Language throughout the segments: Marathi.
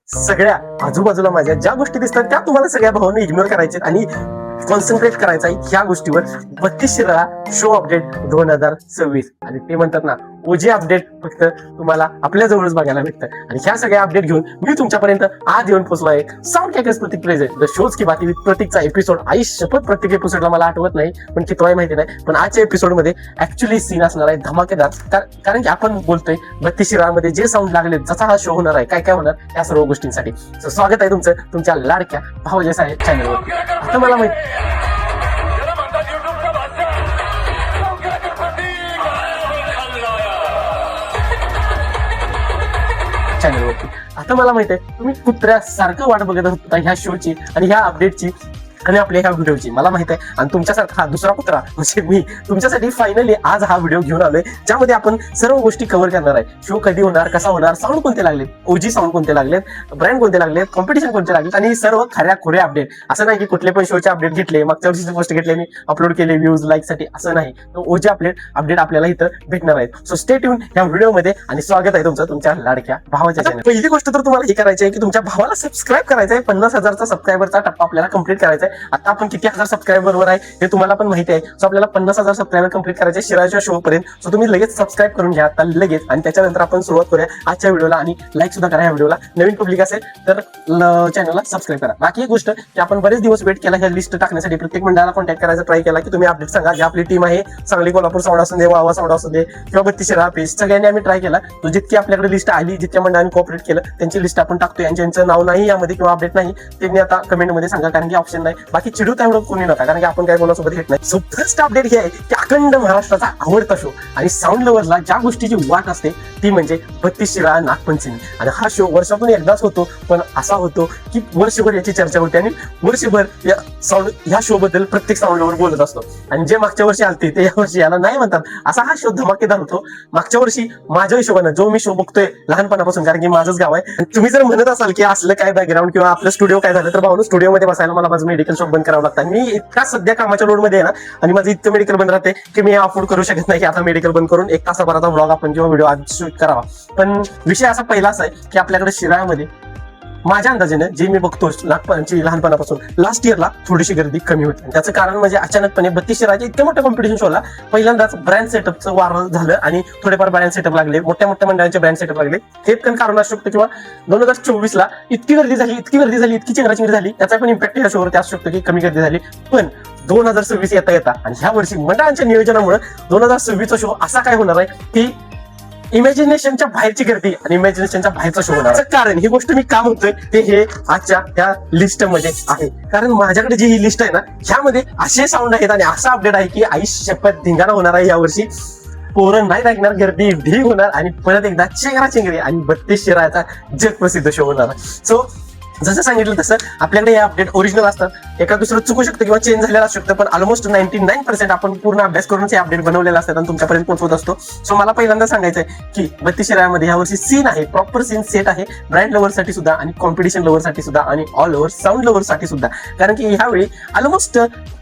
सगळ्या आजूबाजूला माझ्या ज्या गोष्टी दिसतात त्या तुम्हाला सगळ्या भावांना इग्नोर करायचे आणि कॉन्सन्ट्रेट करायचा आहे ह्या गोष्टीवर. 32 शिराळा शो अपडेट 2026 आणि ते म्हणतात ना ओजी अपडेट फक्त तुम्हाला आपल्या जवळच बघायला भेटतं. आणि ह्या सगळ्या अपडेट घेऊन मी तुमच्यापर्यंत आज येऊन पोहोचलो आहे. Sound crackers Prateek present the shows की बाती विथ प्रतीकचा एपिसोड. आई शपथ प्रत्येक एपिसोडला मला आठवत नाही पण कितवाही माहिती नाही, पण आजच्या एपिसोडमध्ये ऍक्च्युली सीन असणार आहे धमाकेदार. कारण की आपण बोलतोय 32 शिराळामध्ये जे साऊंड लागले, जसा हा शो होणार आहे, काय काय होणार या सर्व गोष्टींसाठी. स्वागत आहे तुमचं तुमच्या लाडक्या भावजा साहेब चॅनलवर. आता मला माहिती चॅनलवरती आता मला माहित आहे तुम्ही कुत्र्यासारखं वाट बघत होता ह्या शोची आणि ह्या अपडेटची आणि आपल्या ह्या व्हिडिओची. मला माहित आहे आणि तुमच्यासारखा दुसरा कुत्रा म्हणजे मी तुमच्यासाठी फायनली आज हा व्हिडिओ घेऊन आलोय ज्यामध्ये आपण सर्व गोष्टी कव्हर करणार आहे. शो कधी होणार, कसा होणार, साऊंड कोणते लागलेत, ओजी साऊंड कोणते लागलेत, ब्रँड कोणते लागलेत, कॉम्पिटिशन कोणते लागलेत आणि सर्व खऱ्या खोऱ्या अपडेट. असं नाही की कुठले पण शोचे अपडेट घेतले, मागच्या वर्षीचे पोस्ट घेतले मी अपलोड केले व्ह्यूज लाईक साठी, असं नाही. ओजी अपडेट आपल्याला इथं भेटणार आहेत. सो स्टे ट्यून या व्हिडिओमध्ये आणि स्वागत आहे तुमचं तुमच्या लाडक्या भावाच्या चॅनल. पहिली गोष्ट तर तुम्हाला हे करायची आहे की तुमच्या भावाला सबस्क्राईब करायचं आहे. 50,000चा सबस्क्रायबरचा टप्पा आपल्याला कंप्लीट करायचा आहे. आता आपण किती हजार सबस्क्रायबरवर आहे हे तुम्हाला पण माहिती आहे. सो आपल्याला 50,000 सबस्क्रायबर कंप्लीट करायचे शिराच्या शो पर्यंत. सो तुम्ही लगेच सबस्क्राईब करून घ्या आता लगेच आणि त्याच्यानंतर आपण सुरुवात करूया आजच्या व्हिडिओला. आणि लाईक सुद्धा करा या व्हिडिओला. नवीन पब्लिक असेल तर चॅनलला सबस्क्राईब करा. बाकी एक गोष्ट की आपण बरेच दिवस वेट केला ह्या लिस्ट टाकण्यासाठी. प्रत्येक मंडळाला कॉन्टॅक्ट करायचा ट्राय केला की तुम्ही अपडेट सांगा. जी आपली टीम आहे सांगली कोल्हापूर साऊंड असू दे, वावा साऊंड असू दे किंवा 32 शिराळा पेज, सगळ्यांनी आम्ही ट्राय केला. तो जितकी आपल्याकडे लिस्ट आली, जितक्या मंडळांनी कोऑपरेट केलं त्यांची लिस्ट आपण टाकतोय. आणि ज्यांचं नाव नाही यामध्ये किंवा अपडेट नाही त्यांनी आता कमेंटमध्ये सांगा, कारण की ऑप्शन नाही. बाकी चिडू त्यामुळे कोणी नका, कारण की आपण काय कोणासोबत घेत नाही. सो फर्स्ट अपडेट हे आहे की अखंड महाराष्ट्राचा आवडता शो आणि साऊंड लव्हरला ज्या गोष्टीची वाट असते ती म्हणजे 32 शिराळा नागपंचमी. आणि हा शो वर्षातून एकदाच होतो, पण असा होतो की वर्षभर याची चर्चा होते आणि वर्षभर ह्या शो बद्दल प्रत्येक साऊंड लव्हर बोलत असतो. आणि जे मागच्या वर्षी आलते ते या वर्षी याला नाही म्हणतात. असा हा शो धमाकेदार होतो. मागच्या वर्षी माझ्या हिशोबानं जो मी शो बघतोय लहानपणापासून, कारण की माझंच गाव आहे. तुम्ही जर म्हणत असाल की असलं काय बॅकग्राऊंड किंवा आपलं स्टुडिओ काय झालं तर भाऊ स्टुडिओमध्ये बसायला मला माझं मेडिकल शॉप बंद करावं लागतं. मी इतका सध्या कामाच्या लोड मध्ये आहे ना आणि माझं इतकं मेडिकल बंद राहते की मी अफोर्ड करू शकत नाही की आता मेडिकल बंद करून 1 तासाभराचा व्लॉग आपण किंवा व्हिडिओ आज शूट करावा. पण विषय असा पहिला असा आहे की आपल्याकडे शिराळ्यामध्ये माझ्या अंदाजाने जे मी बघतो लहानपणापासून लास्ट इयरला थोडीशी गर्दी कमी होती. त्याचं कारण म्हणजे अचानकपणे 32 शिराळ्याच्या इतक्या मोठ्या कॉम्पिटिशन शोला पहिल्यांदाच ब्रँड सेटअपचं वारं झालं आणि थोडेफार ब्रँड सेटअप लागले, मोठ्या मोठ्या मंडळांचे ब्रँड सेटअप लागले. हे पण कारण असू शकतं किंवा 2024ला इतकी गर्दी झाली, इतकी चेंगराचेंगरी झाली, त्याचा पण इम्पॅक्ट या शोवरती असू शकतो की कमी गर्दी झाली. पण 2026 येता आणि ह्या वर्षी मंडळांच्या नियोजनामुळे 2026चा शो असा काय होणार आहे की इमॅजिनेशनच्या बाहेरची गर्दी आणि इमॅजिनेशनच्या बाहेरचा शो होणार. कारण ही गोष्ट मी का म्हणतोय ते हे आजच्या त्या लिस्ट मध्ये आहे. कारण माझ्याकडे जी ही लिस्ट आहे ना ह्यामध्ये असे साऊंड आहेत आणि असा अपडेट आहे की आई शपथ धिंगाणा होणार आहे यावर्षी. पोरं नाही ऐकणार, गर्दी ढीग होणार आणि परत एकदा चेंगरी आणि 32 शिराळ्याचा जगप्रसिद्ध शो होणार. सो जसं सांगितलं तसं आपल्याकडे हे अपडेट ओरिजिनल असतात. एका दुसरं चुकू शकतं किंवा चेंज झालेलं असू शकतं, पण ऑलमोस्ट 99% आपण पूर्ण अभ्यास करूनच हे अपडेट बनवलेले असतात आणि तुमच्यापर्यंत पोहोचवत असतो. सो मला पहिल्यांदा सांगायचं आहे की 32 शिराळ्यामध्ये यावर्षी सीन आहे, प्रॉपर सीन सेट आहे ब्रँड लव्हरसाठी सुद्धा आणि कॉम्पिटिशन लव्हरसाठी सुद्धा आणि ऑल ओव्हर साऊंड लव्हरसाठी सुद्धा. कारण की ह्यावेळी ऑलमोस्ट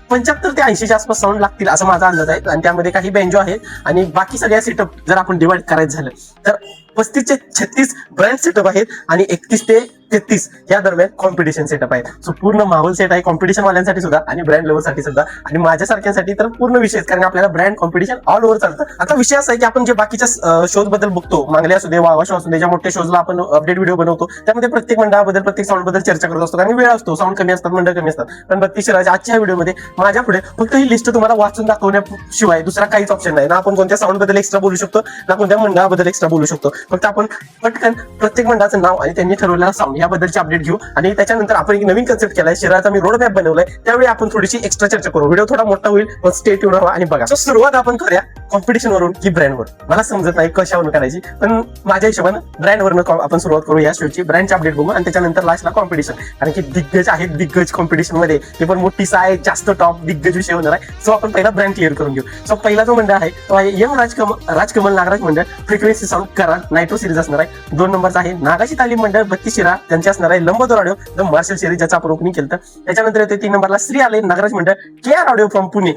75 ते 80च्या आसपास साऊंड लागतील असं माझा अंदाज आहे. आणि त्यामध्ये काही बेंजो आहेत आणि बाकी सगळ्या सेटअप जर आपण डिवाइड करायचं झालं तर 35 ते 36 ब्रँड सेटअप आहेत आणि 31 ते 33 या दरम्यान कॉम्पिटिशन सेटअप आहे. सो पूर्ण माहोल सेट आहे कॉम्पिटिशन वाल्यांसाठी सुद्धा आणि ब्रँड लव्हरसाठी सुद्धा आणि माझ्यासारख्यांसाठी तर पूर्ण विषय, कारण आपल्याला ब्रँड कॉम्पिटिशन ऑल ओव्हर चालतं. आता विषय असा आहे की आपण जे बाकीच्या शोज बद्दल बघतो, मांगले असू दे, वावा शो असू दे, ज्या मोठ्या शोजला आपण अपडेट व्हिडिओ बनवतो त्यामध्ये प्रत्येक मंडळाबद्दल प्रत्येक साऊंड बद्दल चर्चा करत असतो. कारण वेळ असतो, साऊंड कमी असतात, मंडळ कमी असतात. पण 32 शिराळ्याच्या आजच्या व्हिडिओमध्ये माझ्या पुढे फक्त ही लिस्ट तुम्हाला वाचून दाखवण्याशिवाय दुसरा काहीच ऑप्शन नाही. ना आपण कोणत्या साऊंड बद्दल एक्स्ट्रा बोलू शकतो ना कोणत्या मंडळाबद्दल एक्स्ट्रा बोलू शकतो. फक्त आपण पटकन प्रत्येक मंडळाचं नाव आणि त्यांनी ठरवलेला साऊंड याबद्दलची अपडेट घेऊ आणि त्याच्यानंतर आपण एक नवीन कन्सेप्ट केलाय, शिराळ्याचा मी रोड मॅप बनवलाय. त्यावेळी आपण थोडीशी एक्स्ट्रा चर्चा करू. व्हिडिओ थोडा मोठा होईल पण स्टे ट्यून राहा आणि बघा. सुरुवात आपण करूया कॉम्पिटिशन वरून की ब्रँडवर. मला समजत नाही कशावरून करायची, पण माझ्या हिशोबानं ब्रँडवरून आपण सुरुवात करू या शोची. ब्रँडची अपडेट बघू आणि त्याच्यानंतर लास्टला कॉम्पिटिशन, कारण की दिग्गज आहेत. दिग्गज कॉम्पिटिशन मध्ये ते पण मोठी साय जास्त टॉप दिग्गज विषय होणार आहे. सो आपण पहिला ब्रँड क्लिअर करून घेऊ. सो पहिला जो मंडळ आहे तो आहे यम राजकमल नागराज मंडळ, frequency sound Karad nitro series असणार आहे. 2 नंबरचा आहे नागाची तालीम मंडळ 32 शिराळा, त्यांचे असणार आहे Lambodar audio the martial series, ज्याचा आपण ओपनिंग केलं. त्याच्यानंतर येते 3 नंबरला श्री आले नागराज मंडळ KR ऑडिओ फ्रॉम पुणे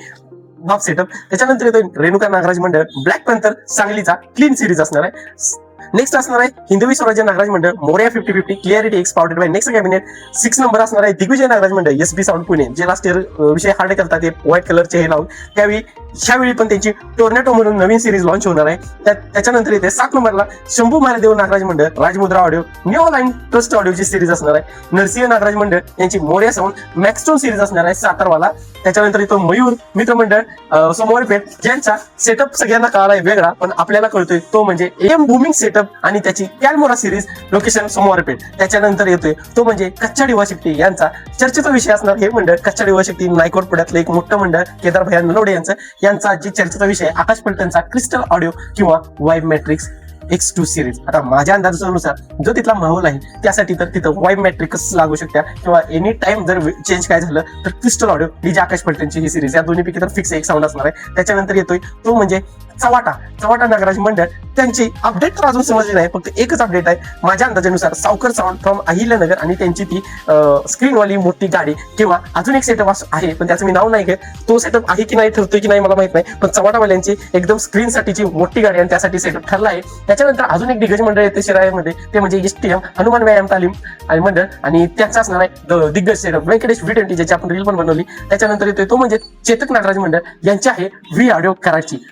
बाप सेटअप. त्याच्यानंतर येतो रेणुका नागराज मंडळ ब्लॅक पॅन्थर सांगलीचा क्लीन सिरीज असणार आहे. नेक्स्ट असणार आहे Hindavi Swarajya Nagraj Mandal Morya 50-50 clarity X powered by next cabinet. 6 number असणार आहे दिग्विजय नागराज मंडळ एसबी साऊंड पुणे, जे लास्ट इयर विषय हार्ड करतात ते व्हाईट कलरचे हे लावून. त्यावेळी ह्यावेळी पण त्यांची टोर्नेटो म्हणून नवीन सिरीज लॉन्च होणार आहे. त्याच्यानंतर येते 7 नंबरला Shambhu Mahadev Nagraj Mandal Rajmudra audio new line trust ऑडिओची सिरीज असणार आहे. नरसिंह नागराज मंडळ यांची मोरया साऊंड मॅक्सटोन सिरीज असणार आहे सातारवाला. त्याच्यानंतर येतो मयूर मित्र मंडळ सोमवारपेठ, ज्यांचा सेटअप सगळ्यांना कळाला आहे वेगळा पण आपल्याला कळतोय तो म्हणजे एम बूमिंग सेटअप आणि त्याची कॅलमोरा सिरीज लोकेशन सोमवारपेठ. त्याच्यानंतर येतोय तो म्हणजे कच्चाडी वा शक्ती यांचा चर्चेचा विषय असणार हे मंडळ. कच्चाडी वा शक्ती नायकोट पुण्यातलं एक मोठं मंडळ केदार भैया नलवडे यांचा जे चर्चेचा विषय आकाश पलटनचा क्रिस्टल ऑडिओ किंवा वाईब मॅट्रिक्स X2 सिरीज. आता माझ्या अंदाजानुसार जो तिथला माहोल आहे त्यासाठी तर तिथं वाईब मॅट्रिक्स लागू शकत्या किंवा एनी टाइम जर चेंज काय झालं तर क्रिस्टल ऑडिओ डीजे आकाश पलटनची ही सिरीज, या दोन्हीपैकी तर फिक्स एक साऊंड असणार आहे. त्याच्यानंतर येतोय तो म्हणजे चव्हाटा नागराज मंडळ. त्यांची अपडेट तर अजून समजली नाही, फक्त एकच अपडेट आहे माझ्या अंदाजानुसार सावकर साऊंड फ्रॉम अहिल्यानगर आणि त्यांची ती स्क्रीनवाली मोठी गाडी किंवा अजून एक सेटअप आहे पण त्याचं मी नाव नाही घेत. तो सेटअप आहे की नाही ठरतोय की नाही मला माहित नाही, पण चव्हाटावाल्यांची एकदम स्क्रीनसाठीची मोठी गाडी आणि त्यासाठी सेटअप ठरला आहे. त्याच्यानंतर अजून एक दिग्गज मंडळ येते शिराळ्यामध्ये, ते म्हणजे STM हनुमान व्यायाम तालीम आणि मंडळ आणि त्यांचा असणार आहे दिग्गज सेटअप व्यंकटेश V20 ज्याची आपण रील पण बनवली. त्याच्यानंतर येतोय तो म्हणजे चेतक नागराज मंडळ यांचे आहे व्ही ऑडिओ कराची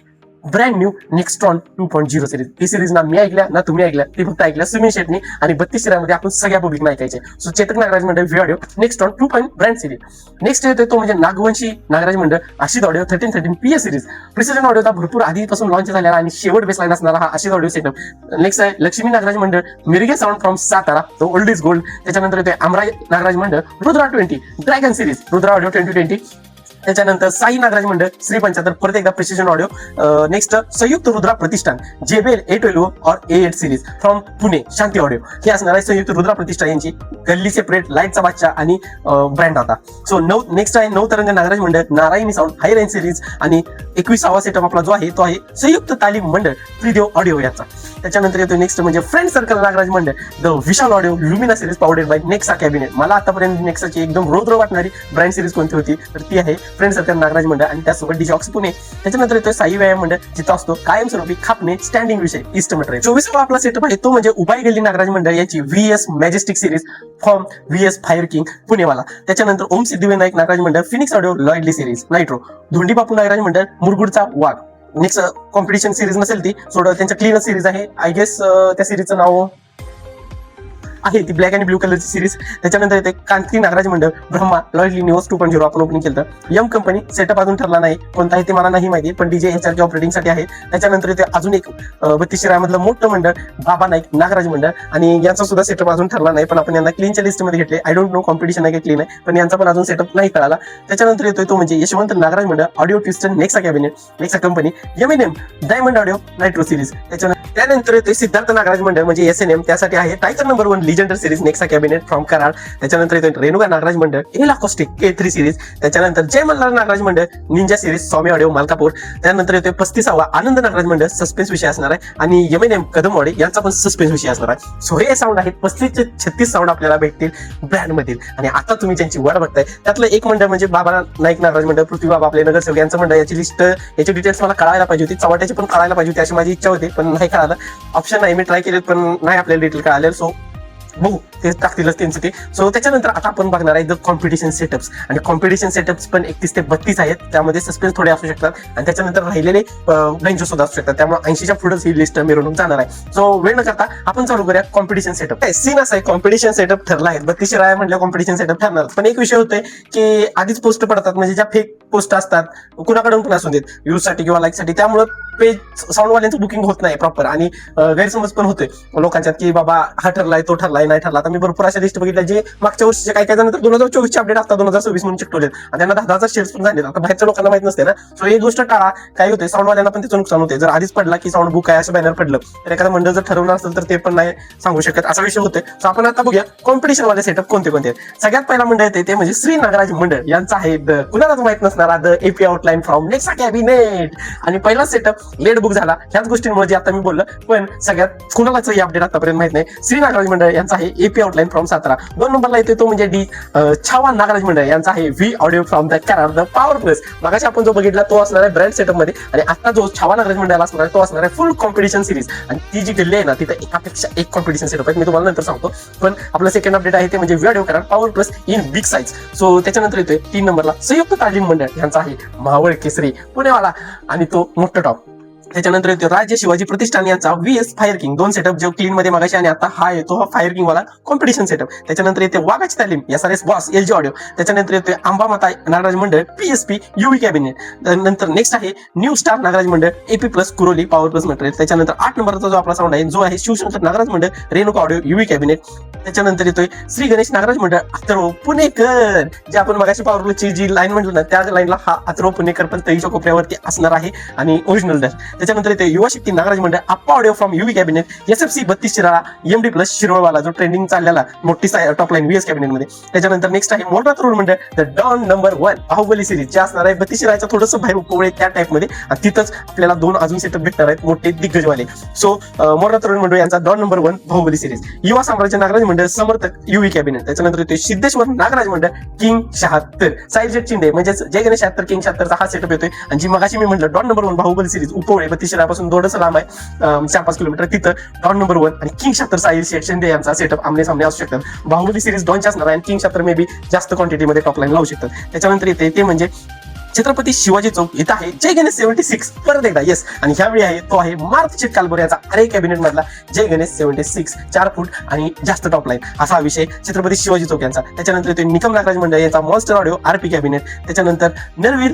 ब्रँड न्यू नेक्स्ट्रॉन 2.0 सिरीज. ही सिरीज ना मी ऐकल्या ना तुम्ही ऐकल्या, ती फक्त ऐकल्या सुमिन शेटनी आणि 32 शिरामध्ये आपण सगळ्या पब्लिकला ऐकायचे. So Chetak Nagraj Mandal V audio Nextron 2. Brand series. Next येतोय तो म्हणजे Nagvanshi Nagraj Mandal Ashish audio 1313 PS series. Precision ऑडिओचा भरपूर आधीपासून लॉन्च झालेला आणि शेवट बेसलाईन असणारा हा आशिष ऑडिओ सेटअप. नेक्स्ट आहे लक्ष्मी नागराज मंडळ मिरगे साऊंड फ्रॉम सातारा, तो ओल्ड इज गोल्ड. त्याच्यानंतर येतोय अमराज नागराज मंडळ Rudra 20 dragon series Rudra audio 2020. त्याच्यानंतर साई नागराज मंडळ श्री 75 परत एकदा प्रिसिजन ऑडिओ. नेक्स्ट संयुक्त रुद्रा प्रतिष्ठान JBL A12 और A8 series from Pune Shanti audio. हे असणार आहे संयुक्त रुद्रा प्रतिष्ठान यांची गल्ली सेपरेट लाईटचा बादशाह आणि ब्रँड आता. सो नेक्स्ट आहे नवतरंग नागराज मंडळ Narayani sound high range series आणि 21वा सेटअप आपला जो आहे तो आहे संयुक्त तालीम मंडळ त्रिदेव ऑडिओ याचा. त्याच्यानंतर येतो नेक्स्ट म्हणजे friend circle Nagraj Mandal the Vishal audio Lumina series powered by Nexa cabinet. मला आतापर्यंत नेक्साची एकदम रोद्र वाटणारी ब्रँड सिरीज कोणती होती तर ती आहे फ्रेंड सर्कल नागराज मंडळ आणि त्यासोबत डिजॉक्स पुणे. त्याच्यानंतर येतोय साई व्यायाम मंडळ जिथं असतो कायमस्वरूपी खापणे स्टँडिंग विषय ईस्ट मटेरियल. 24वा आपला सेटअप आहे तो म्हणजे उबाई गल्ली नागराज मंडळ यांची VS majestic series from VS fire king पुणेवाला. त्याच्यानंतर ओम सिद्धिविनायक नागराज मंडळ फिनिक्स ऑडिओ लॉयडली सिरीज नायट्रो. धोंडी बापू नागराज मंडळ मुरगुडचा वाघ. नेक्स्ट कॉम्पिटिशन सिरीज नसेल ती सोड, त्यांच्या क्लीन सिरीज आहे आय गेस, त्या सिरीजचं नाव आहे ती ब्लॅक आणि ब्लू कलरची सिरीज. त्याच्यानंतर येते कांती नागराज मंडळ ब्रह्मा लॉयडली न्यूज 2.0 आपण ओपनिंग केलं. यम कंपनी सेटअप अजून ठरला नाही कोणता आहे ते मला नाही माहिती, पण DJ HRK ऑपरेटिंगसाठी आहे. त्याच्यानंतर येते अजून एक 32 शिरामधलं मोठं मंडळ बाबा नाईक नागराज मंडळ आणि यांचा सुद्धा सेटअप अजून ठरला नाही, पण आपण यांना क्लीनच्या लिस्टमध्ये घेतले. आय डोंट नो कॉम्पिटिशन आहे की क्लीन आहे, पण यांचा पण अजून सेटअप नाही कळाला. त्याच्यानंतर येतोय तो म्हणजे यशवंत नागराज मंडळ ऑडिओ ट्विस्टन Nexa cabinet Nexa company M&M diamond audio Nitro series. त्यानंतर येतोय सिद्धार्थ नागराज मंडळ म्हणजे SNM, त्यासाठी आहे टायगर नंबर 1 लिजेंडर series Nexa cabinet from Karad. त्याच्यानंतर येतोय रेणुका नागराज मंडळ एलाकोस्टिक K3 सिरीज. त्याच्यानंतर जय मल्हार नागराज मंडळ निंजा सिरीज स्वामी ऑडिओ मालकापूर. त्यानंतर येतोय 35वा आनंद नागराज मंडळ सस्पेन्स विषय असणार आहे आणि M&M कदम ऑडिओ यांचा पण सस्पेन्स विषय असणार आहे. सो हे साऊंड आहेत 35 ते 36 साऊंड आपल्याला भेटतील ब्रँड मधील. आणि आता तुम्ही ज्यांची वाट बघताय त्यातलं एक मंडळ म्हणजे बाबा नाईक नागराज मंडळ पृथ्वी बाबा आपले नगरसेवक यांचं मंडळ. याची लिस्ट याची डिटेल्स मला कळायला पाहिजे होती, चव्हाट्याची पण कळायला पाहिजे होती अशी माझी इच्छा होती, पण नाही कळालं. ऑप्शन नाही, मी ट्राय केले पण नाही आपल्याला डिटेल कळाले. सो बघू ते टाकतीलच त्यांचं ते. सो त्याच्यानंतर आता आपण बघणार आहे द कॉम्पिटिशन सेटअप्स आणि कॉम्पिटिशन सेटअप्स पण 31 ते 32 आहेत, त्यामध्ये सस्पेन्स थोडे असू शकतात आणि त्याच्यानंतर राहिलेले बेंच सुद्धा असू शकतात, त्यामुळे 80च्या पुढेच ही लिस्ट मिरवणूक जाणार आहे. सो वेळ न करता आपण चालू करूया कॉम्पिटिशन सेटअप. सीन असं आहे कॉम्पिटिशन सेटअप ठरला आहे 32 राया म्हटलं कॉम्पिटिशन सेटअप ठरणार, पण एक विषय होतोय की आधीच पोस्ट पडतात म्हणजे ज्या फेक पोस्ट असतात कुणाकडून पण असू देत व्ह्यूजसाठी किंवा लाईकसाठी, त्यामुळे पेज साऊंडवाल्यांचं बुकिंग होत नाही प्रॉपर आणि गैरसमज पण होते लोकांच्यात की बाबा हा ठरलाय तो ठरलाय नाही ठरला. आता मी भरपूर अशा लिस्ट बघितल्या जे मागच्या वर्षीचे काही जण 2024चे अपडेट असतात 2026 म्हणून चिकटवलेत आणि त्यांना 10,000 शेअर्स पण झाले. आता बाहेरच्या लोकांना माहित नसते ना. सो एक गोष्ट टाळा. काय होते साऊंडवाल्यांना पण त्याचं नुकसान होते. जर आधीच पडला की साऊंड बुक आहे असं बॅनर पडलं तर एखादा मंडळ जर ठरवलं असेल तर ते पण नाही सांगू शकत, असा विषय होते. सो आपण आता बघूया कॉम्पिटिशन वाले सेटअप कोणते कोणते आहेत. सगळ्यात पहिला मंडळ येते ते म्हणजे श्री नागराज मंडळ यांचा आहे कुणालाच माहित नसणारा the AP outline from Nexa cabinet. आणि पहिला सेटअप लेट बुक झाला ह्याच गोष्टींमुळे जे आता मी बोललो, पण सगळ्यात कुणालाच ही अपडेट आतापर्यंत माहित नाही. श्री नागराज मंडळ यांचा आहे एपी आउटलाईन फ्रॉम सातारा. 2 नंबरला येतो तो म्हणजे डी छावा नागराज मंडळ यांचा आहे V audio from the Karad the power plus. मागाशी आपण जो बघितला तो असणार आहे ब्रँड सेटअप मध्ये, आणि आता जो छावा नागराज मंडळाला असणार आहे तो असणार आहे फुल कॉम्पिटिशन सिरीज. आणि ती जी दिल्ली आहे ना तिथे एकापेक्षा एक कॉम्पिटिशन सेटअप आहे, मी तुम्हाला नंतर सांगतो. पण आपलं सेकंड अपडेट आहे ते म्हणजे V audio Karad power plus in big size. So त्याच्यानंतर येतोय 3 नंबरला संयुक्त तालीम मंडळ यांचा आहे मावळ केसरी पुणेवाला, आणि तो मोठा टॉप. त्याच्यानंतर येतो राज्य शिवाजी प्रतिष्ठान यांचा VS फायर किंग 2 सेटअप जो क्लीन मध्ये मागाशी, आणि आता हा येतो हा फायर किंग वाला कॉम्पिटिशन सेटअप. त्याच्यानंतर येते वाघाची तालीम SRS बॉस LG ऑडिओ. त्याच्यानंतर येतोय Ambamata Nagraj Mandal PSP UV cabinet. नंतर नेक्स्ट आहे new star Nagraj Mandal AP plus Kuroli power plus material. त्याच्यानंतर 8 नंबरचा जो आपला साऊंड आहे जो आहे शिवशंकर नागराज मंडळ रेणुका ऑडिओ UV कॅबिनेट. त्याच्यानंतर येतोय श्री गणेश नागराज मंडळ अथर्व पुणेकर, जे आपण मगाशी पॉवर प्लसची जी लाईन म्हणलो ना त्या लाईनला हा अथर्व पुणेकर पण तईच्या कोपऱ्यावरती असणार आहे आणि ओरिजिनल डॅश. त्याच्यानंतर येते युवा Shakti Nagraj Mandal Appa audio from UV cabinet SFC 32 Shirala MD plus शिरोळवाला जो ट्रेंडिंग चाललेला मोठी टॉप लाईन VS कॅबिनेट मध्ये. त्याच्यानंतर नेक्स्ट आहे मोठा तरुण मंडळ the don number 1 Baahubali series, जे असणार आहे 32 शिराळाच्या थोडंसं बाहेर उपवळे त्या टाइप मध्ये, आणि तिथंच आपल्याला 2 अजून सेटअप भेटणार आहेत मोठे दिग्गजवाले. सो मोठा तरुण मंडळ यांचा डॉन नंबर 1 बाहुबली सिरीज. युवा साम्राज्य नागराज मंडळ समर्थक UV कॅबिनेट. त्याच्यानंतर येतोय सिद्धेश्वर नागराज मंडळ किंग 76 साईजेट चिंदे म्हणजे जय गणेश 76 किंग 76 चा हा सेटअप येतोय. आणि जी मगाशी मी म्हटलं डॉन नंबर 1 बाहुबली सिरीज उपवळे 32 शिराळापासून थोडंसं लांब आहे 4-5 किलोमीटर, तिथं डॉन नंबर 1 आणि किंग 76 साईल शिंदे यांचा सेटअप आमने सामने असू शकतात. बाहुबली सिरीज डॉनच्या असणार आहे आणि किंग 76 मे बी जास्त क्वांटिटीमध्ये टॉप लाईन लावू शकतात. त्याच्यानंतर येते ते म्हणजे छत्रपती शिवाजी चौक इथं आहे जय गणेश 76 परत एकदा येस. आणि ह्यावेळी आहे तो आहे मार्गशीट कालभोर याचा अरे कॅबिनेट मधला जय गणेश 76 4 फूट आणि जास्त टॉप लाईन असा विषय छत्रपती शिवाजी चौक यांचा. त्याच्यानंतर येतो निकम नागराज मंडळ यांचा मॉन्स्टर ऑडिओ RP कॅबिनेट. त्याच्यानंतर Narveer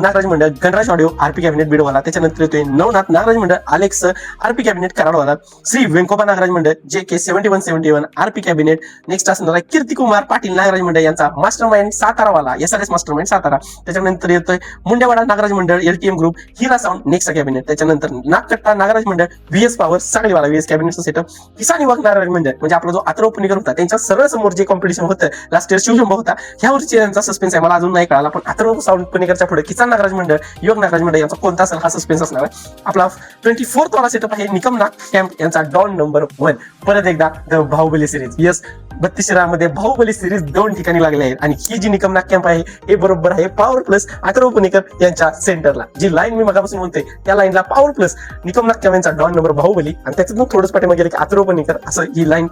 Nagraj Mandal Ganraj audio RP cabinet बीडवाला. त्याच्यानंतर येतोय Navnath Nagraj Mandal Alex RP cabinet कराडवाला. Shri Vyankoba Nagraj Mandal JK 7171 RP cabinet. Next असणार आहे कीर्तिकुमार पाटील नागराज मंडळ यांचा मास्टर माइंड सातारावाला SRS मास्टर माइंड सातारा. त्याच्यानंतर येतोय Mundewada Nagraj Mandal LTM group Hira sound next cabinet. त्याच्यानंतर नागकट्टा नागराज मंडळ VS पॉवर सांगलीवाला VS कॅबिनेटचा सेटअप. किसान युवक नागराज मंडळ म्हणजे आपला जो अथर्व पुणेकर होता त्यांच्या सरळ समोर जे कॉम्पिटिशन होतं लास्ट इयर शिवशंभा होता, ह्या वर्षी यांचा सस्पेन्स आहे मला अजून नाही कळाला. पण अथर्व साऊंड पुणेकरच्या पुढे किसान नागराज मंडळ युवक नागराज मंडळ यांचा कोणता असेल हा सस्पेन्स असणार आहे. आपला 24th वाला सेटअप आहे निकम नाग कॅम्प यांचा डॉन नंबर 1. परत एकदा द बाहुबली सिरीज येस 32 शिराळामध्ये बाहुबली सिरीज 2 ठिकाणी लागले आहेत. आणि ही जी निकम नाग कॅम्प आहे हे बरोबर आहे पॉवर प्लस अथर्व पुणेकर यांच्या सेंटरला. जी लाईन मी मगापासून म्हणतोय त्या लाईनला पॉवर प्लस निकम नाग कॅम्प यांचा डॉन नंबर बाहुबली, आणि त्याच्यातून थोडंच पाठीमागे गेले की अथर्व पुणेकर असं ही लाईन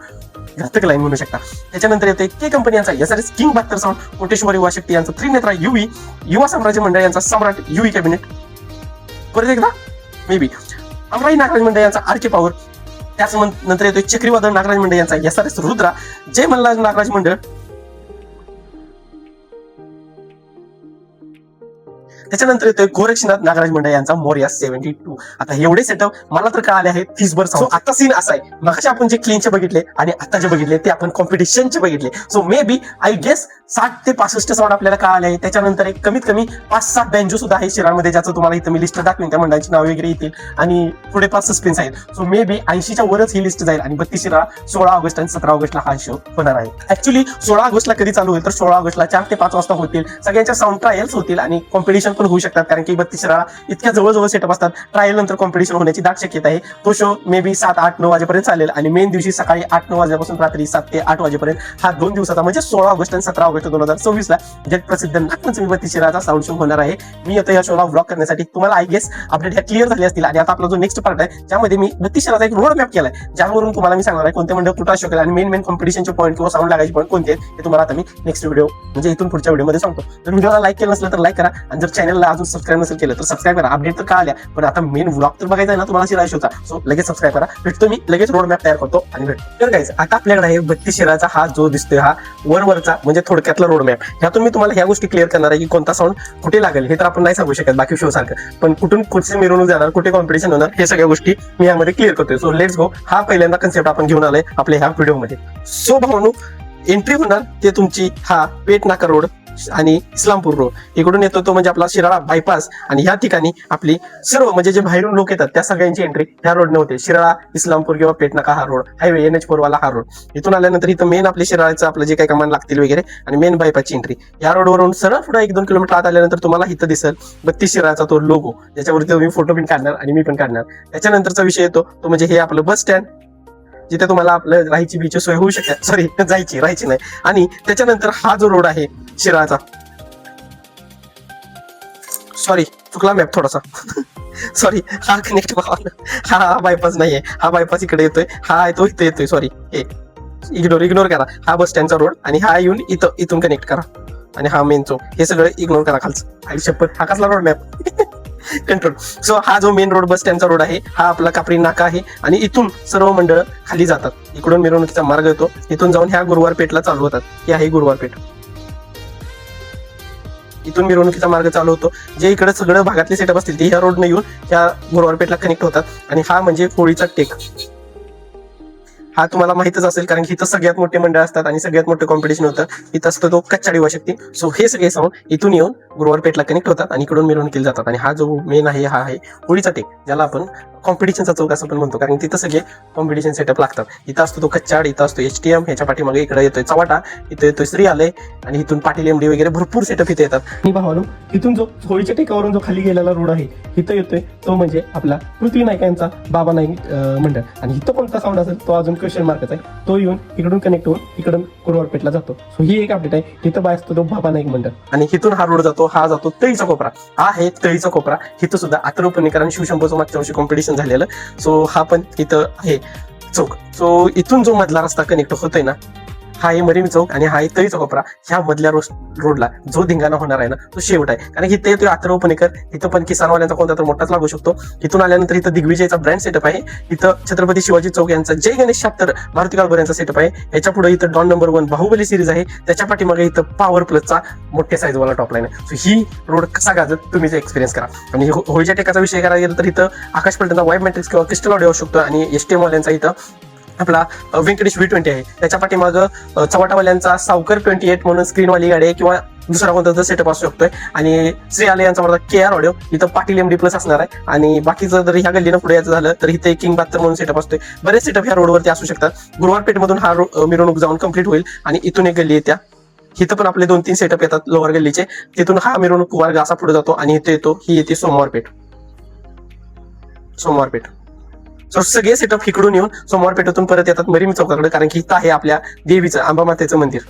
घातक लाईन म्हणू शकता. त्याच्यानंतर येते के कंपनी यांचा SRS किंग 72 साऊंड कोटेश्वर युवा शक्ती यांचा त्रिनेत्रा UV युवा साम्राज्य मंडळ यांचा सम्राट UV कॅबिनेट. परत एकदा मे बी अमराई नागराज मंडळ यांचा RK पॉवर. त्याच नंतर येतोय चक्रीवादळ नागराज मंडळ यांचा SRS रुद्रा जय मल्हार नागराज मंडळ. त्याच्यानंतर येतोय गोरक्षनाथ नागराज मंडळ यांचा मोर्या 72. आता एवढे सेटअप मला तर कळाले आहेत 30 सो आता सीन असा आहे मगाशी आपण जे क्लीनचे बघितले आणि आता जे बघितले ते आपण कॉम्पिटिशनचे बघितले. So may be I guess 60 ते 65 साऊंड आपल्याला कळाले आहे. त्याच्यानंतर एक कमीत कमी 5-7 बँजो सुद्धा आहे शिरामध्ये, ज्याचं तुम्हाला इथं मी लिस्ट दाखवेन, त्या मंडळांची नाव वगैरे येतील आणि पुढे 5 सस्पेन्स आहेत. सो मे बी 80च्या वरच ही लिस्ट जाईल. आणि 32 शिराळा 16 ऑगस्ट आणि 17 ऑगस्टला हा शो होणार आहे. ऍक्च्युली 16 ऑगस्टला कधी चालू होईल तर 16 ऑगस्टला 4 ते 5 वाजता होतील. सगळ्यांच्या साऊंड ट्रायल्स होतील आणि कॉम्पिटिशन पण होऊ शकतात, कारण की 32 शिराळा इतक्या जवळ सेटअप असतात. ट्रायल नंतर कॉम्पिटिशन होण्याची दाट शक्यता आहे. तो शो मे बी 7, 8, 9 वाजेपर्यंत चालेल आणि मेन दिवशी सकाळी 8, 9 वाजल्यापासून रात्री 7 ते 8 वाजेपर्यंत हा 2 दिवसाचा म्हणजे 16 ऑगस्ट आणि 17 ऑगस्ट 2026 ला जगप्रसिद्ध नागपंचमी 32 शिराळाचा साऊंड शो होणार आहे. मी आता या शोला व्लॉग करण्यासाठी तुम्हाला आय गेस अपडेट ह्या क्लिअर झाले असतील. आणि आता आपला जो नेक्स्ट पार्ट आहे ज्यामध्ये मी 32 शिराळाचा एक रोड मॅप केलाय, ज्यावरून तुम्हाला मी सांगणार आहे कोणते मंडळ कुठं शो केला आणि मेन कॉम्पिटिशनचे पॉईंट किंवा साऊंड लागायचे पॉईंट कोणते आहेत हे तुम्हाला आता मी नेक्स्ट व्हिडिओ म्हणजे इथून पुढच्या व्हिडिओमध्ये सांगतो. तर व्हिडिओला लाईक केलं नसलं तर लाईक करा आणि जर चॅनलला अजून सबस्क्राईब नसेल केलं तर सबस्क्राईब करा. अपडेट तर कळाल्या पण आता मेन व्लॉग तर बघायचा आहे ना तुम्हाला शिराळा शोचा. सो लगेच सबस्क्राईब करा. भेटतो मी लगेच रोड मॅप तयार करतो आणि भेटतो. तर गाईज आता आपल्याकडे आहे 32 शिराळाचा हा जो दिसतोय हा वरचा म्हणजे थोडक्यातला रोड मॅप. ह्यातून मी तुम्हाला ह्या गोष्टी क्लिअर करणार आहे की कोणता साऊंड कुठे लागेल हे तर आपण नाही सांगू शकत बाकी शो सारखं, पण कुठून कुठचे मिरवणूक जाणार कुठे कॉम्पिटिशन होणार हे सगळ्या गोष्टी मी यामध्ये क्लिअर करतोय. So let's go. हा पहिल्यांदा कन्सेप्ट आपण घेऊन आलोय आपल्या ह्या व्हिडिओमध्ये. सो भावनो एंट्री होणार ते तुमची हा पेठ नाका रोड आणि इस्लामपूर रोड इकडून येतो तो म्हणजे आपला शिराळा बायपास. आणि ह्या ठिकाणी आपली सर्व म्हणजे जे बाहेरून लोक येतात त्या सगळ्यांची एंट्री ह्या रोडने होते. शिराळा इस्लामपूर किंवा पेटनाका हा रोड हायवे NH4 वाला हा रोड. इथून आल्यानंतर इथं मेन आपले शिराळाचं आपलं जे काही कमांड लागतील वगैरे आणि मेन बायपासची एंट्री या रोडवरून सरळ पुढे 1-2 किलोमीटर आत आल्यानंतर तुम्हाला इथं दिसेल 32 शिराळाचा तो लोगो, ज्याच्यावरती तुम्ही फोटो पण काढणार आणि मी पण काढणार. त्याच्यानंतरचा विषय येतो तो म्हणजे हे आपलं बस स्टँड जिथे तुम्हाला आपलं राहायची बीची सोय होऊ शकते, सॉरी राहायची नाही. आणि त्याच्यानंतर हा जो रोड आहे शिराळाचा, सॉरी चुकला मॅप थोडासा सॉरी, हा कनेक्ट हा बायपास नाहीये, हा बायपास इकडे येतोय, हा आहे तो इथे येतोय, सॉरी इग्नोर करा. हा बस स्टँडचा रोड आणि हा येऊन इथून कनेक्ट करा आणि हा मेन चौक, हे सगळं इग्नोर करा खालचं. आई शपथ, हा कसला रोड मॅप कंट्रोल. सो हा जो मेन रोड बस स्टँडचा रोड आहे हा आपला कापरी नाका आहे आणि इथून सर्व मंडळ खाली जातात. इकडून मिरवणुकीचा मार्ग येतो, इथून जाऊन ह्या गुरुवार पेठला चालू होतात. ही आहे गुरुवार पेठ. इथून मिरवणुकीचा मार्ग चालू होतो. जे इकडे सगळं भागातले सेटअप असतील ते ह्या रोडने येऊन ह्या गुरुवार पेठला कनेक्ट होतात. आणि हा म्हणजे होळीचा टेक. हा तुम्हाला माहितच असेल कारण की इथं सगळ्यात मोठे मंडळ असतात आणि सगळ्यात मोठं कॉम्पिटिशन होतं. इथं असतो तो कच्चा डिवाशक्ती. सो हे सगळे साऊंड इथून येऊन गुरुवार पेठला कनेक्ट होतात आणि इकडून मिरवणुकीला जातात. आणि हा जो मेन आहे हा आहे होळीचा टेक, ज्याला आपण कॉम्पिटिशनचा चौक असं पण म्हणतो कारण तिथं सगळे कॉम्पिटिशन सेटअप लागतात. इथं असतो तो कच्चाड, इथं असतो HTM, ह्याच्या पाठीमागे इकडे येतोय चवाटा, इथं येतोय श्री आलय आणि इथून पाटील MD वगैरे भरपूर सेटअप इथे येतात. आणि भावानो, इथून जो होळीच्या टेकावरून जो खाली गेलेला रोड आहे इथं येतोय तो म्हणजे आपला पृथ्वी नाईक यांचा बाबा नाईक मंडळ. आणि इथं कोणता साऊंड असेल तो अजून क्वेश्चन मार्कच आहे. तो येऊन इकडून कनेक्ट होऊन इकडून गुरुवार पेठला जातो. सो ही एक अपडेट आहे. इथं बाय असतो तो बाबा नाईक मंडळ आणि इथून हा रोड जातो, हा जातो तळीचा कोपरा. हा आहे तळीचा कोपरा. इथं सुद्धा अथर्व पुणेकर आणि शिवशंभूचं मागच्या वर्षी कॉम्पिटिशन झालेलं. सो हा पण इथं आहे चौक. सो इथून जो मधला रस्ता कनेक्ट होतोय ना, हा आहे मरीम चौक आणि हा आहे तळीचा कोपरा. ह्या मधल्या रोडला जो धिंगाणा होणार आहे ना तो शेवट आहे. कारण इथे येतोय अथर्व पुणेकर, इथं पण किसानवाल्यांचा कोणता तर मोठाच लागू शकतो. इथून आल्यानंतर इथं दिग्विजयचा ब्रँड सेटअप आहे. इथं छत्रपती शिवाजी चौक यांचा जय गणेश शाप्तर मारुती काळभोर यांचा सेटअप आहे. याच्या पुढे इथं डॉन नंबर 1 बाहुबली सिरीज आहे. त्याच्या पाठीमागे इथं पॉवर प्लसचा मोठ्या साईजवाला टॉप लाईन आहे. सो ही रोड कसा गाजत तुम्ही एक्सपिरियन्स करा. आणि होळीच्या टेकाचा विषय करायला गेला तर इथं आकाश पलटणचा वाईब मॅट्रिक्स किंवा क्रिस्टल ऑडिओ असू शकतो आणि HTM वाल्यांचा इथं आपला व्यंकटेश V20 आहे. त्याच्या पाठीमागं चव्हाटावाल्यांचा सावकर 28 म्हणून स्क्रीनवाली गाडी आहे किंवा दुसरा कोणता सेटअप असू शकतोय. आणि श्री आले यांचा मला KR ऑडिओ, इथं पाटील MD प्लस असणार आहे. आणि बाकीचं जर ह्या गल्लीनं पुढे यायचं झालं तर इथे किंग 72 म्हणून सेटअप असतोय. बरेच सेटअप ह्या रोडवरती असू शकतात. गुरुवार पेठमधून हा मिरवणूक जाऊन कम्प्लीट होईल आणि इथून एक गल्ली येत्या, इथं पण आपले 2-3 सेटअप येतात लोअर गल्लीचे. तिथून हा मिरवणूक मार्ग असा पुढे जातो आणि इथे येतो, ही येते सोमवार पेठ. सो सगळे सेटअप इकडून येऊन सोमवार पेठेतून परत येतात मरीम चौकाकडे कारण की इथं आहे आपल्या देवीचं अंबामातेचं मंदिर.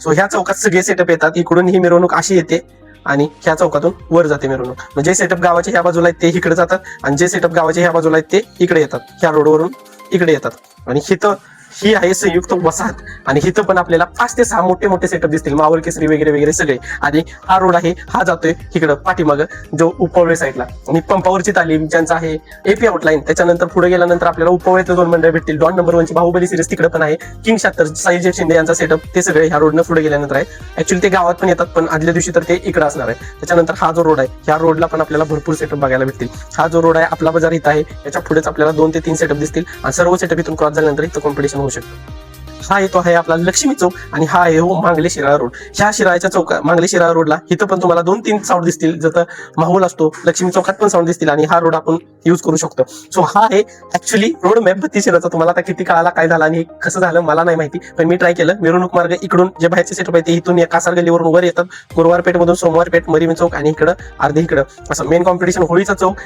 सो ह्या चौकात सगळे सेटअप येतात. इकडून ही मिरवणूक अशी येते आणि ह्या चौकातून वर जाते मिरवणूक. म्हणजे सेटअप गावाच्या ह्या बाजूला आहेत ते इकडे जातात आणि जे सेटअप गावाच्या ह्या बाजूला आहेत ते इकडे येतात, ह्या रोडवरून इकडे येतात. आणि इथं ही आहे संयुक्त वसाहत आणि इथं पण आपल्याला 5 ते 6 मोठे सेटअप दिसतील, मावळ केसरी वगैरे वगैरे सगळे. आणि हा रोड आहे हा जातोय इकडं पाठीमागं जो उपवळे साईडला. आणि पंपावरची तालीम ज्यांचा आहे AP आउटलाईन. त्याच्यानंतर पुढे गेल्यानंतर आपल्याला उपवळेचे 2 मंडळ भेटतील. डॉन नंबर 1 ची बाहुबली सिरीज तिकडे पण आहे. किंग 76 साईजेट शिंदे यांचा सेटअप ते सगळे ह्या रोडनं पुढे गेल्यानंतर आहे. ऍक्च्युअली ते गावात पण येतात पण आदल्या दिवशी तर ते इकडे असणार आहे. त्याच्यानंतर हा जो रोड आहे ह्या रोडला पण आपल्याला भरपूर सेटअप बघायला भेटतील. हा जो रोड आहे आपला बाजार इथं आहे, याच्या पुढेच आपल्याला 2 ते 3 सेटअप दिसतील आणि सर्व सेटअप इथून क्रॉस झाल्यानंतर इथं कॉम्पिटिशन होऊ शकतं. हा येतो आहे आपला लक्ष्मी चौक आणि हा आहे मांगले शिराळा रोड. ह्या शिराळ्याच्या चौका मांगले शिराळा रोडला इथं पण तुम्हाला 2-3 साऊंड दिसतील. जसं माहोल असतो लक्ष्मी चौकात पण साऊंड दिसतील आणि हा रोड आपण युज करू शकतो. सो हा आहे ऍक्च्युअली रोड मॅप 32 शिराचा. तुम्हाला आता किती काळाला काय झालं आणि कसं झालं मला नाही माहिती, पण मी ट्राय केलं. मिरवणूक मार्ग इकडून जे बाहेरचे सेटअप आहे ते इथून या कासार गल्लीवरून वर येतात. गुरुवार पेठमधून सोमवार पेठ, मरीम चौक आणि इकडं अर्धे इकडं असं मेन कॉम्पिटिशन. होळीचा चौक,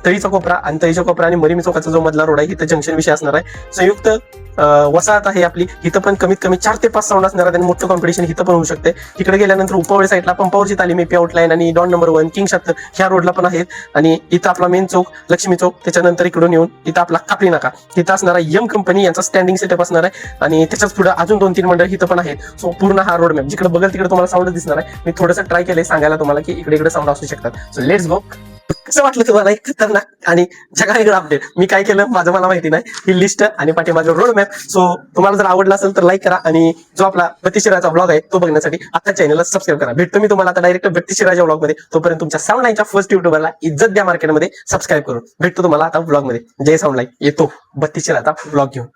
तळीचा कोपरा आणि तळीचा कोपरा आणि मरीम चौकाचा जो मधला रोड आहे इथं जंक्शन विषय असणार आहे. संयुक्त वसाहत आहे आपली. इथं पण कमीत कमी 4 ते 5 साऊंड असणार आहे आणि मोठं कॉम्पिटिशन इथं पण होऊ शकते. तिकडे गेल्यानंतर उपवळे साईडला पंपावरची तालीम, AP आउटलाईन आणि डॉन नंबर 1 किंग 76 ह्या रोडला पण आहेत. आणि इथं आपला मेन चौक लक्ष्मी चौक. त्याच्यानंतर इकडून येऊन इथं आपला कापली नाका, इथं असणार आहे M कंपनी यांचा स्टँडिंग सेटअप असणार आहे. आणि त्याच्याच पुढे अजून 2-3 मंडळ इथं पण आहेत. सो पूर्ण हा रोड मॅप जिकडे बघल तिकडे तुम्हाला साऊंड दिसणार आहे. मी थोडंसं ट्राय केलंय सांगायला तुम्हाला की इकडे साऊंड असू शकतात. So let's go. कसं वाटलं तुम्हाला एक खतरनाक आणि जगावेगळं अपडेट? मी काय केलं माझं मला माहिती नाही, ही लिस्ट आणि पाठीमागे रोड मॅप. सो तुम्हाला जर आवडला असेल तर लाईक करा आणि जो आपला 32 शिराचा ब्लॉग आहे तो बघण्यासाठी आता चॅनलला सबस्क्राईब करा. भेटतो मी तुम्हाला आता डायरेक्ट 32 शिराच्या ब्लॉग मध्ये. तोपर्यंत तुमच्या साऊंड लाईनच्या फर्स्ट युट्यूबरला इज्जत द्या मार्केटमध्ये, सबस्क्राईब करून. भेटतो तुम्हाला आता ब्लॉग मध्ये. जय साऊंड लाईन येतो 32 शिराचा ब्लॉग घेऊन.